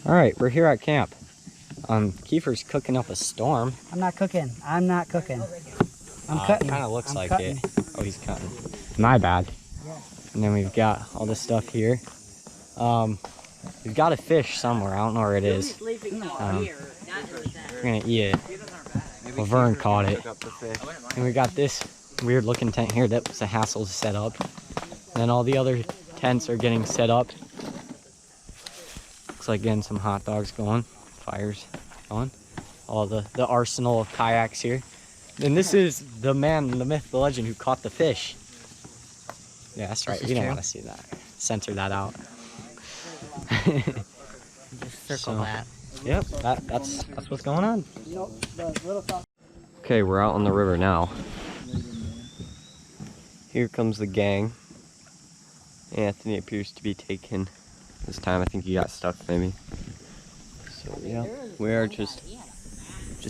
All right, we're here at camp. Kiefer's cooking up a storm. I'm not cooking. I'm cutting. It kind of looks like it. Oh, he's cutting. My bad. Yeah. And then we've got all this stuff here. We've got a fish somewhere. I don't know where it is. We're gonna eat it. Laverne caught it. And we got this weird looking tent here that was a hassle to set up. And then all the other tents are getting set up. Looks like getting some hot dogs going. Fires going. All the arsenal of kayaks here. And this is the man, the myth, the legend who caught the fish. Yeah, that's right. We don't want to see that. Censor that out. Just circle that. Yep, that's what's going on. Okay, we're out on the river now. Here comes the gang. Anthony appears to be taken this time. I think he got stuck maybe. So yeah, we are just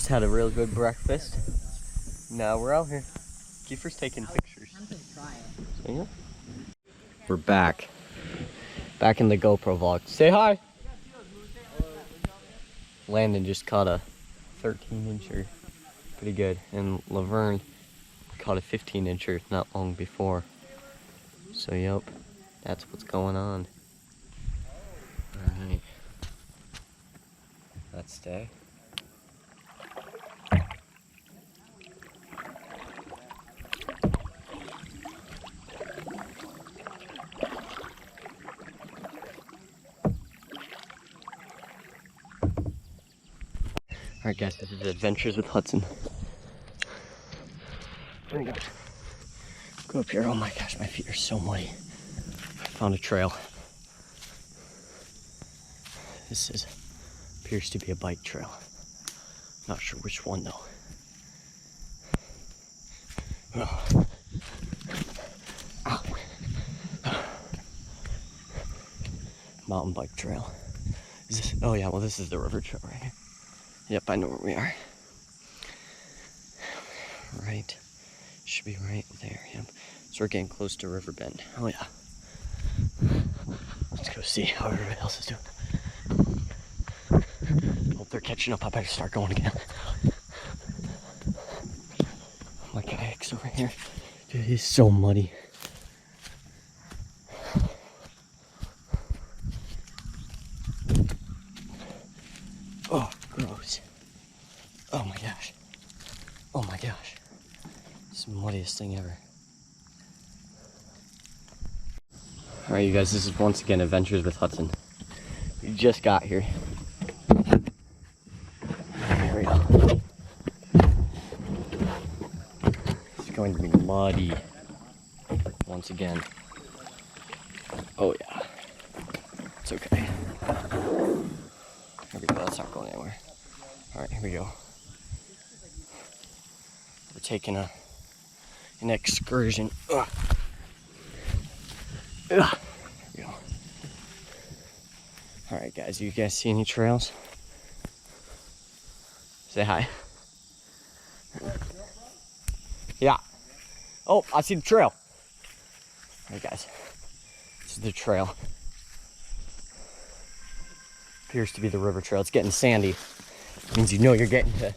had a real good breakfast. Now we're out here. Kiefer's taking pictures. So yeah. We're back in the GoPro vlog. Say hi. Landon just caught a 13-incher, pretty good, and Laverne caught a 15-incher not long before. So yep, that's what's going on. All right, let's stay. Alright guys, this is Adventures with Hudson. There we go. Go up here. Oh my gosh, my feet are so muddy. I found a trail. This appears to be a bike trail. Not sure which one though. Oh. Ow. Mountain bike trail. Is this? Oh yeah, well this is the river trail right here. Yep, I know where we are. Right. Should be right there. Yep. So we're getting close to River Bend. Oh yeah. Let's go see how everybody else is doing. Hope they're catching up. I better start going again. My kayak's over here. Dude, it's so muddy. Oh, gross. Oh my gosh. Oh my gosh. It's the muddiest thing ever. Alright you guys, this is once again Adventures with Hudson. We just got here. There we go. It's going to be muddy. Once again. Oh yeah. It's okay. Here we go, that's not going anywhere. Alright, here we go. We're taking an excursion. Ugh. Ugh. There we go. Alright guys, you guys see any trails? Say hi. Yeah. Oh, I see the trail. Alright guys, this is the trail. Appears to be the river trail. It's getting sandy. Means you know you're getting to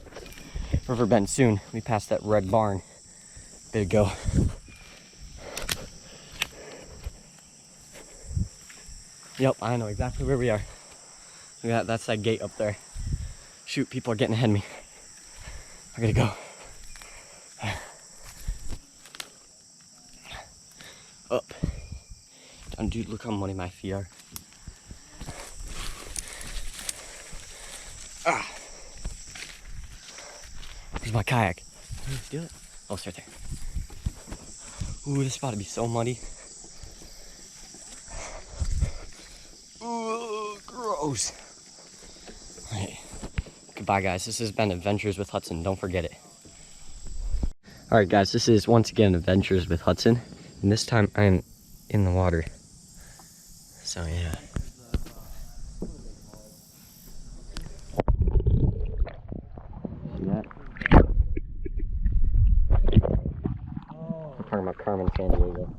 River Bend soon. We passed that red barn a bit ago. Yep, I know exactly where we are. Look at that, that's that gate up there. Shoot, people are getting ahead of me. I gotta go. Up. Down, dude, look how muddy my feet are. Ah. Where's my kayak? Let's do it. Oh, it's right there. Ooh, this is about to be so muddy. Ooh, gross. Alright. Goodbye, guys. This has been Adventures with Hudson. Don't forget it. Alright, guys. This is once again Adventures with Hudson. And this time I'm in the water. So, yeah. We're talking about Carmen, San Diego.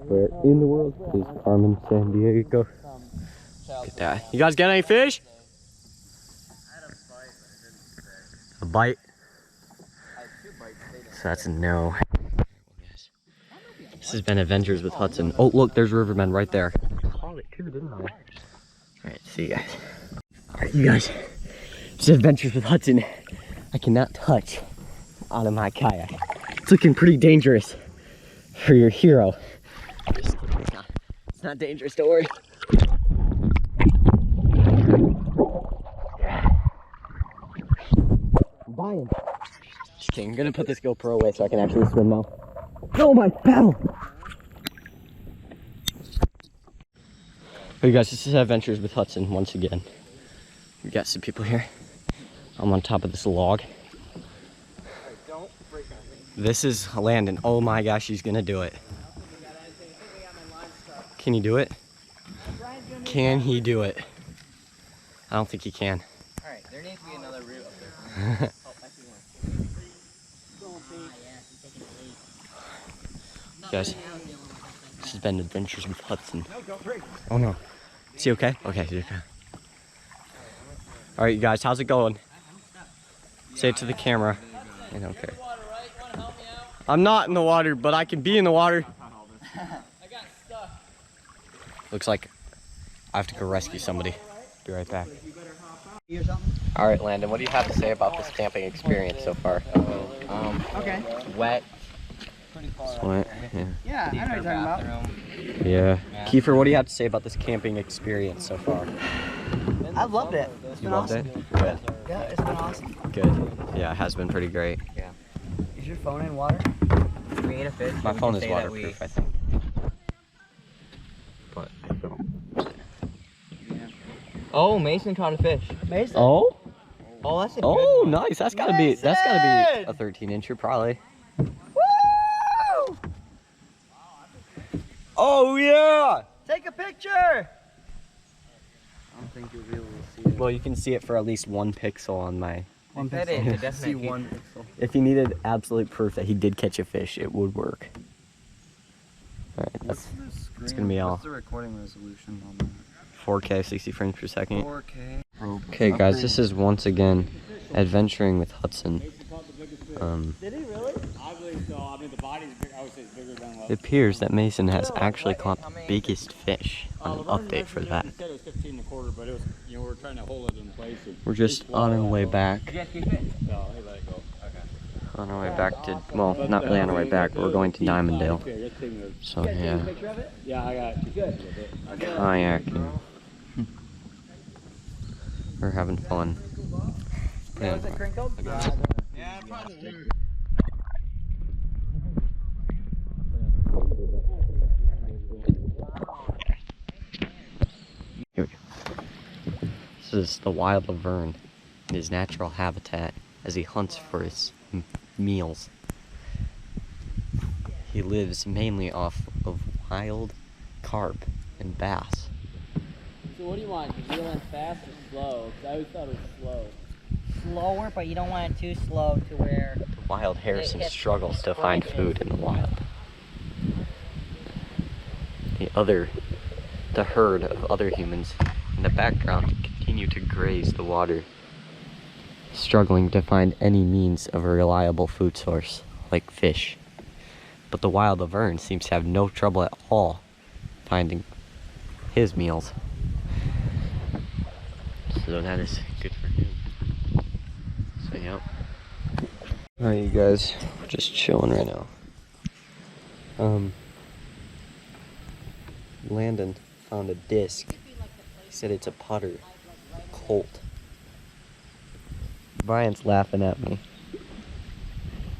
Where in the world is Carmen, San Diego? Yeah. You guys get any fish? A bite? So that's a no. This has been Adventures with Hudson. Oh, look, there's Rivermen right there. I called it too, didn't I? Alright, see you guys. Alright, you guys. This is Adventures with Hudson. I cannot touch out of my kayak. It's looking pretty dangerous for your hero. Just kidding, it's not dangerous, don't worry. I'm buying. Just kidding, I'm gonna put this GoPro away so I can actually swim now. Oh, my paddle! Hey guys, this is Adventures with Hudson once again. We got some people here. I'm on top of this log. This is Landon. Oh my gosh, he's gonna do it. Can he do it? Can he do it? I don't think he can. Alright, there needs to be another route up there. Guys, this has been Adventures with Hudson. Oh no. Is he okay? Okay, he's okay. Alright, you guys, how's it going? Say it to the camera. I don't care. I'm not in the water, but I can be in the water. Looks like I have to go rescue somebody. Be right back. Alright, Landon, what do you have to say about this camping experience so far? Okay. It's wet. Sweat, yeah. Yeah, I know what you're talking about. Yeah. Kiefer, what do you have to say about this camping experience so far? I've loved it. It's You been loved awesome. it? Good. Yeah, it's been awesome. Good. Yeah, it has been pretty great. Yeah. Is your phone in water? We ate a fish. My phone is waterproof, I think. But I don't. Oh, Mason caught a fish. Mason? Oh? Oh, that's a good Oh, one. nice. That's gotta be a 13-incher probably. Woo! Oh yeah! Take a picture! I don't think you'll be able to see it. Well, you can see it for at least 1 pixel on my. One That pixel. is a definite See peak. 1 pixel. If you needed absolute proof that he did catch a fish, it would work. Alright, that's gonna be all. What's the recording resolution on that? 4K, 60 frames per second. 4K. Okay, guys, this is once again Adventuring with Hudson. Did he really? I believe so. I mean, the body's big. I would say it's bigger than what. It appears that Mason has actually caught the biggest fish on an update for that. He said it was 15 and a quarter, but it was, you know, we're trying to hold it in place. And We're just on our way back. Did you guys keep it? No, he let it go. Okay. On our way back to, well, not really on our way back, but we're going to Diamonddale. Okay, let's take a- So, yeah, Yeah, I got it. Good. kayaking. We're having fun. Yeah. Was it crinkled? Yeah, probably. Here we go. This is the wild Laverne in his natural habitat as he hunts for his meals. He lives mainly off of wild carp and bass. So what do you want? You want fast or slow? 'Cause I always thought it was slow. Slower, but you don't want it too slow to where... The wild Harrison hits struggles to find branches. food in the wild. The herd of other humans in the background continue to graze the water, struggling to find any means of a reliable food source, like fish. But the wild Laverne seems to have no trouble at all finding his meals. So that is good for him. So, yep. Alright, you guys, we're just chilling right now. Landon found a disc. He said it's a putter. Colt. Brian's laughing at me.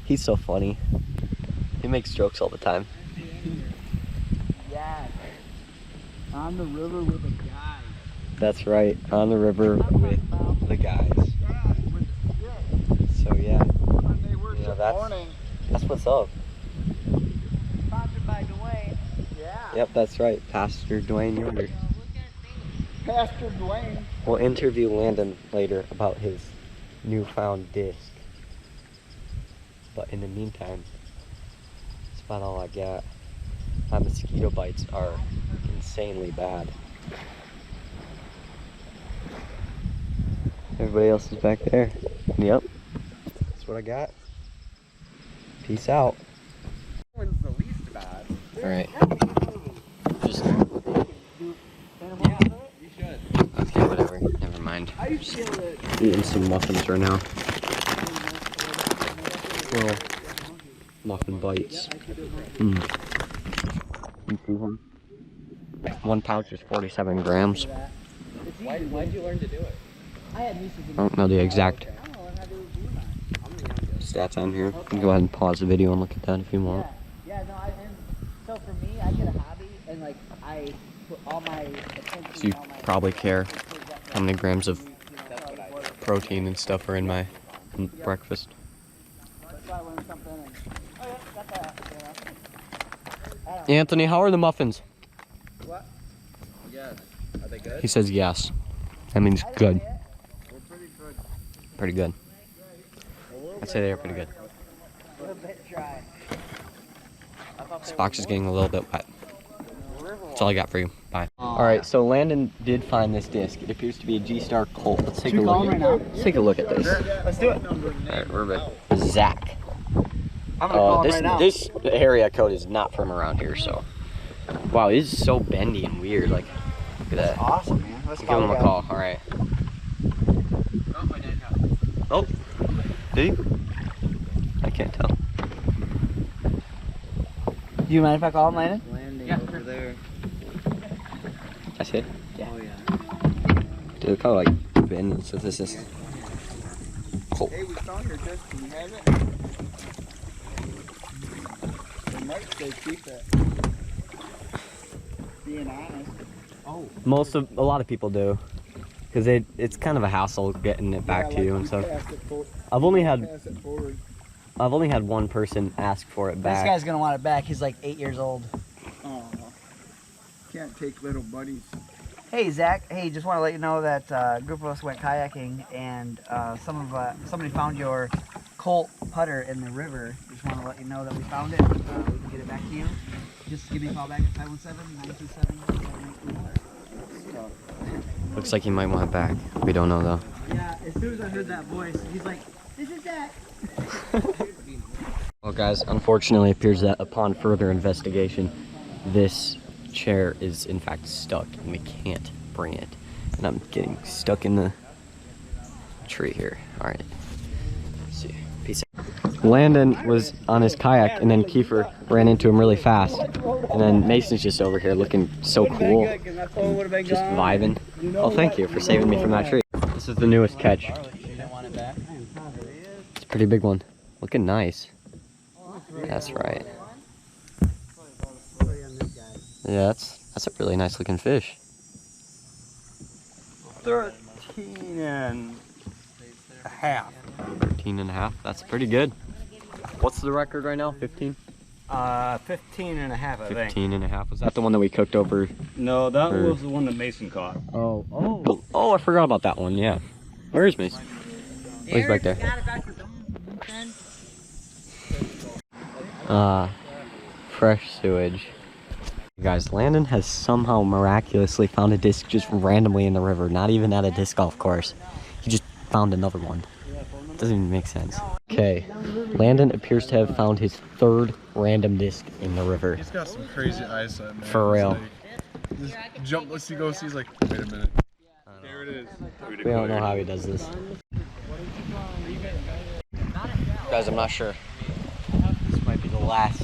He's so funny. He makes jokes all the time. Yeah. On the river with a guy. That's right, on the river with the guys. So yeah, you know, that's what's up. Sponsored by Dwayne. Yeah. Yep, that's right, Pastor Dwayne Yoder. Pastor Dwayne. We'll interview Landon later about his newfound disc. But in the meantime, that's about all I got. My mosquito bites are insanely bad. Everybody else is back there. Yep. That's what I got. Peace out. One's the least bad. Alright. Just. You should. Okay, whatever. Never mind. Just eating some muffins right now. Little muffin bites. One pouch is 47 grams. Why'd you learn to do it? I don't know the exact stats on here. You can go ahead and pause the video and look at that if you want. Yeah, no, and so for me, I get a hobby, and like I put all my attention. So you probably care how many grams of protein and stuff are in my breakfast. So I learned something. And, oh yeah, got that. Anthony, how are the muffins? What? Yes. Are they good? He says yes. That means good. They're pretty good. Pretty good. I'd say they are pretty good. A little bit dry. This box is getting a little bit wet. That's all I got for you. Bye. Alright, so Landon did find this disc. It appears to be a G-Star Colt. Let's take a look. Let's take a look at this. Let's do it. Alright, we're ready. Zach. I'm gonna call him This right now. this area code is not from around here, so. Wow, it is so bendy and weird. Like, look at that. Awesome, man. Let's Give him a call. Alright. Oh, did he? I can't tell. Do you mind if I call him, Landon? Landing over there. That's it? Yeah. Oh yeah. Dude, look how like bend. So this is Colt. Hey, we found your disc. Can you have it? They might say keep it. Being honest. Oh. A lot of people do, because it's kind of a hassle getting it back to you and stuff. I've only had one person ask for it back. This guy's gonna want it back. He's like 8 years old. Oh. Can't take little buddies. Hey Zach. Hey, just want to let you know that a group of us went kayaking, and somebody found your Colt putter in the river. Just want to let you know that we found it. We can get it back to you. Just give me a call back at 517-927-7834. Looks like he might want it back. We don't know though. Yeah, as soon as I heard that voice, he's like, "This is Zach." Well guys, unfortunately it appears that upon further investigation, this chair is in fact stuck and we can't bring it. And I'm getting stuck in the tree here. Alright. See. Peace out. Landon was on his kayak and then Kiefer ran into him really fast. And then Mason's just over here looking so cool. Just vibing. Oh, thank you for saving me from that tree. This is the newest catch. It's a pretty big one. Looking nice. That's right. Yeah, that's a really nice looking fish. 13 and a half. 13 and a half. That's pretty good. What's the record right now? 15? 15 and a half, I think. 15 and a half. Was that the one that we cooked over? No, that was the one that Mason caught. Oh, I forgot about that one. Yeah. Where is Mason? Oh, he's back there. Fresh sewage. Guys, Landon has somehow miraculously found a disc just randomly in the river, not even at a disc golf course. He just found another one. Doesn't even make sense. Okay, Landon appears to have found his third random disc in the river. He's got some crazy eyesight, man. For real. Just jump, let's see, go see, he's like, wait a minute. There it is. We don't know how he does this. Guys, I'm not sure. This might be the last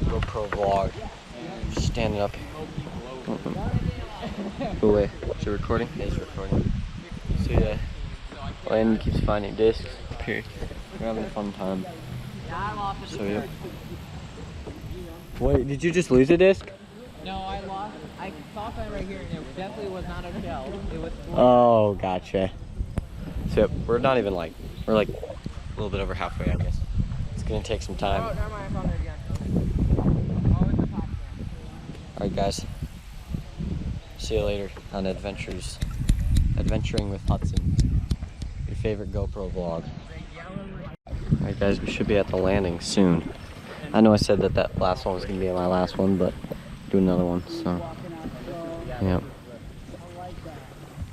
GoPro vlog. Just standing up. Oh wait, is it recording? Yeah, it's recording. So yeah, Landon keeps finding discs up here. We're having a fun time. So yeah. Wait, did you just lose a disc? No, I saw something right here, and it definitely was not a shell. It was. Oh, gotcha. So we're not even like, we're like a little bit over halfway, I guess. It's gonna take some time. Oh, never mind, I found it again. Oh, it's a pop can. Alright guys, see you later on Adventuring with Hudson, your favorite GoPro vlog. Alright guys, we should be at the landing soon. I know I said that last one was going to be my last one, but do another one, so, yep.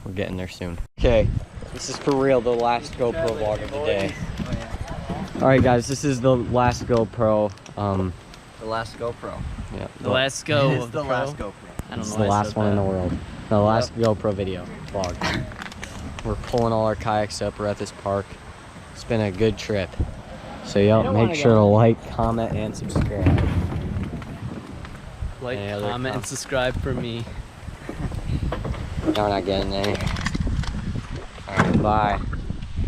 We're getting there soon. Okay, This is for real, the last GoPro vlog of the day. Oh, yeah. Alright guys, this is the last GoPro. The last GoPro. Yeah, The last go. It's the last GoPro. I don't This know. is the why I last said one in that. the world. The last GoPro video vlog. We're pulling all our kayaks up. We're at this park. It's been a good trip. So don't make wanna sure to go. like, comment, and subscribe. Like, Any other comment, and subscribe for me. Y'all not getting any. Alright, bye.